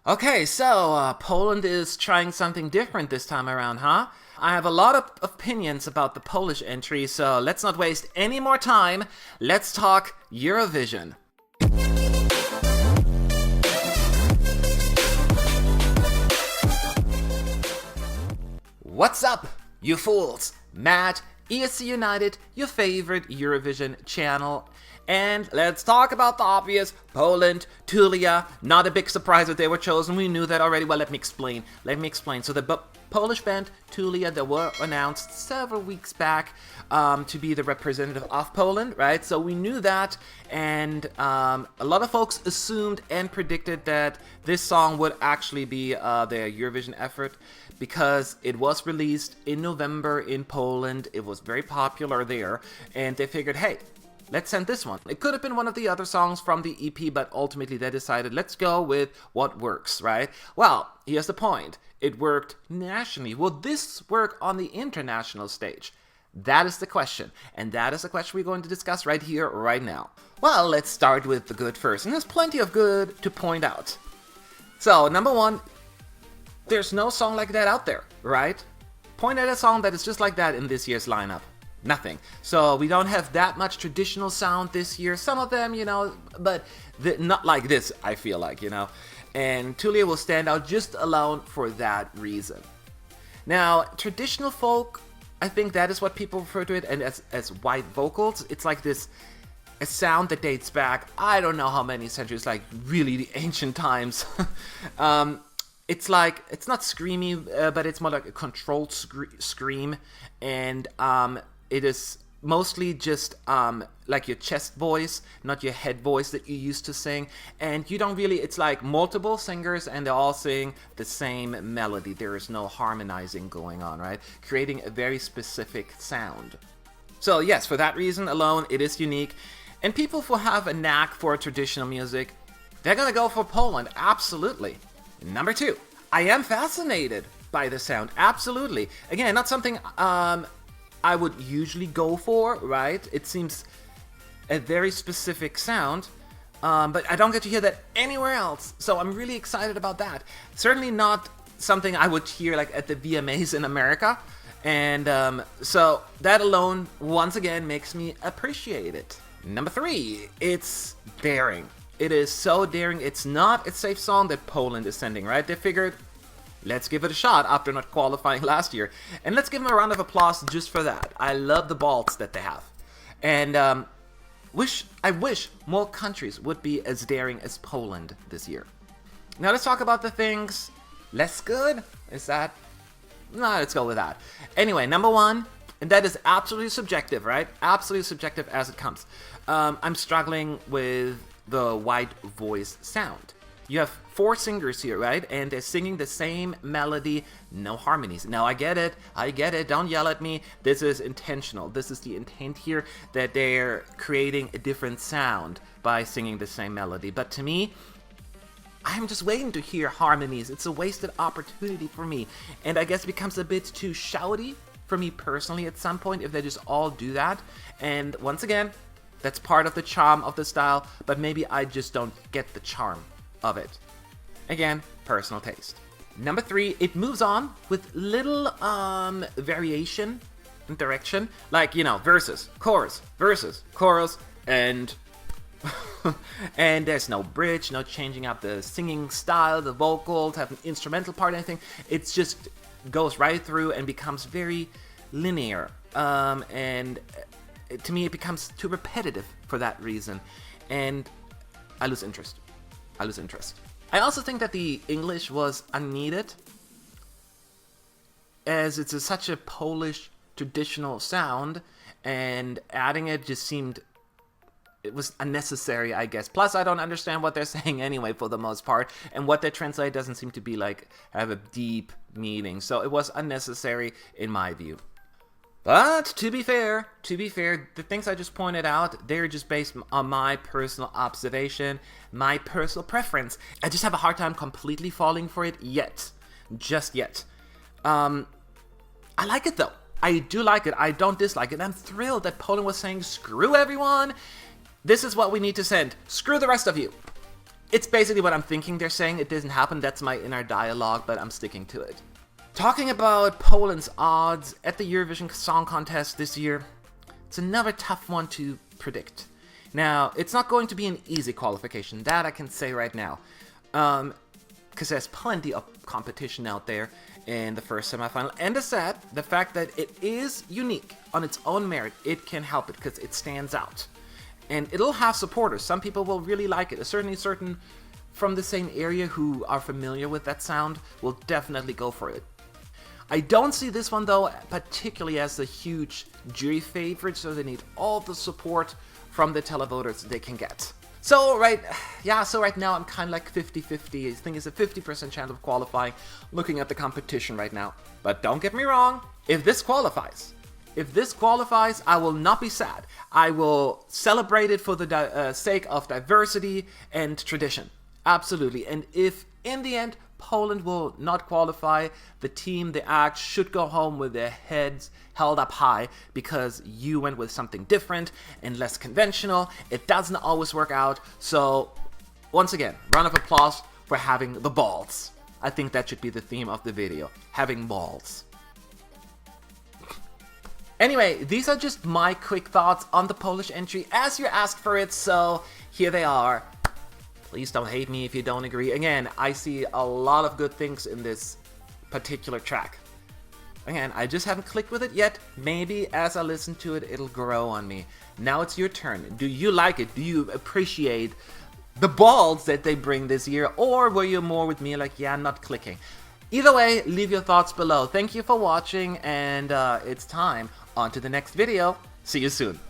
Okay, so Poland is trying something different this time around, huh? I have a lot of opinions about the Polish entry, so let's not waste any more time. Let's talk Eurovision. What's up, you fools? Matt, ESC United, your favorite Eurovision channel. And let's talk about the obvious. Poland, Tulia. Not a big surprise that they were chosen. We knew that already. Well, let me explain. So the Polish band Tulia, that were announced several weeks back to be the representative of Poland, right? So we knew that, and a lot of folks assumed and predicted that this song would actually be their Eurovision effort because it was released in November in Poland. It was very popular there, and they figured, hey, let's send this one. It could have been one of the other songs from the EP, but ultimately they decided, let's go with what works, right? Well, here's the point. It worked nationally. Will this work on the international stage? That is the question. And that is the question we're going to discuss right here, right now. Well, let's start with the good first. And there's plenty of good to point out. So, number one, there's no song like that out there, right? Point at a song that is just like that in this year's lineup. Nothing. So we don't have that much traditional sound this year. Some of them, but not like this, I feel like, And Tulia will stand out just alone for that reason. Now, traditional folk, I think that is what people refer to it, and as white vocals, it's like a sound that dates back, I don't know how many centuries, like really the ancient times. It's like, it's not screamy, but it's more like a controlled scream, and it is mostly just like your chest voice, not your head voice that you used to sing. And you don't really, it's like multiple singers and they all sing the same melody. There is no harmonizing going on, right? Creating a very specific sound. So yes, for that reason alone, it is unique. And people who have a knack for traditional music, they're gonna go for Poland, absolutely. Number two, I am fascinated by the sound, absolutely. Again, not something I would usually go for, right? It seems a very specific sound, but I don't get to hear that anywhere else. So I'm really excited about that. Certainly not something I would hear like at the VMAs in America. And so that alone, once again, makes me appreciate it. Number three, it's daring. It is so daring. It's not a safe song that Poland is sending, right? They figured, let's give it a shot after not qualifying last year. And let's give them a round of applause just for that. I love the balls that they have. And I wish more countries would be as daring as Poland this year. Now let's talk about the things less good. Is that? No, let's go with that. Anyway, number one, and that is absolutely subjective, right? Absolutely subjective as it comes. I'm struggling with the white voice sound. You have four singers here, right? And they're singing the same melody, no harmonies. Now, I get it. Don't yell at me. This is intentional. This is the intent here, that they're creating a different sound by singing the same melody. But to me, I'm just waiting to hear harmonies. It's a wasted opportunity for me. And I guess it becomes a bit too shouty for me personally at some point if they just all do that. And once again, that's part of the charm of the style, but maybe I just don't get the charm of it. Again, personal taste. Number three, it moves on with little variation in direction, like, verses, chorus, and and there's no bridge, no changing up the singing style, the vocals, have an instrumental part, anything. It just goes right through and becomes very linear, and to me it becomes too repetitive for that reason, and I lose interest. I also think that the English was unneeded, as it's such a Polish traditional sound, and adding it just seemed, it was unnecessary, I guess. Plus, I don't understand what they're saying anyway, for the most part, and what they translate doesn't seem to be have a deep meaning, so it was unnecessary in my view. But to be fair, the things I just pointed out, they're just based on my personal observation, my personal preference. I just have a hard time completely falling for it just yet. I like it though. I do like it. I don't dislike it. I'm thrilled that Poland was saying, screw everyone. This is what we need to send. Screw the rest of you. It's basically what I'm thinking they're saying. It doesn't happen, that's my inner dialogue, but I'm sticking to it. Talking about Poland's odds at the Eurovision Song Contest this year, it's another tough one to predict. Now, it's not going to be an easy qualification, that I can say right now. Because there's plenty of competition out there in the first semifinal. And the fact that it is unique on its own merit, it can help it because it stands out. And it'll have supporters. Some people will really like it. Certainly certain from the same area who are familiar with that sound will definitely go for it. I don't see this one, though, particularly as a huge jury favorite, so they need all the support from the televoters they can get. So right now I'm kind of like 50-50. I think it's a 50% chance of qualifying, looking at the competition right now. But don't get me wrong, if this qualifies, I will not be sad. I will celebrate it for the sake of diversity and tradition. Absolutely. And if in the end Poland will not qualify, the team, the act, should go home with their heads held up high because you went with something different and less conventional. It doesn't always work out. So once again, round of applause for having the balls. I think that should be the theme of the video. Having balls. Anyway, these are just my quick thoughts on the Polish entry as you asked for it, so here they are. Please don't hate me if you don't agree. Again, I see a lot of good things in this particular track. Again, I just haven't clicked with it yet. Maybe as I listen to it, it'll grow on me. Now it's your turn. Do you like it? Do you appreciate the balls that they bring this year? Or were you more with me like, yeah, not clicking? Either way, leave your thoughts below. Thank you for watching, and it's time on to the next video. See you soon.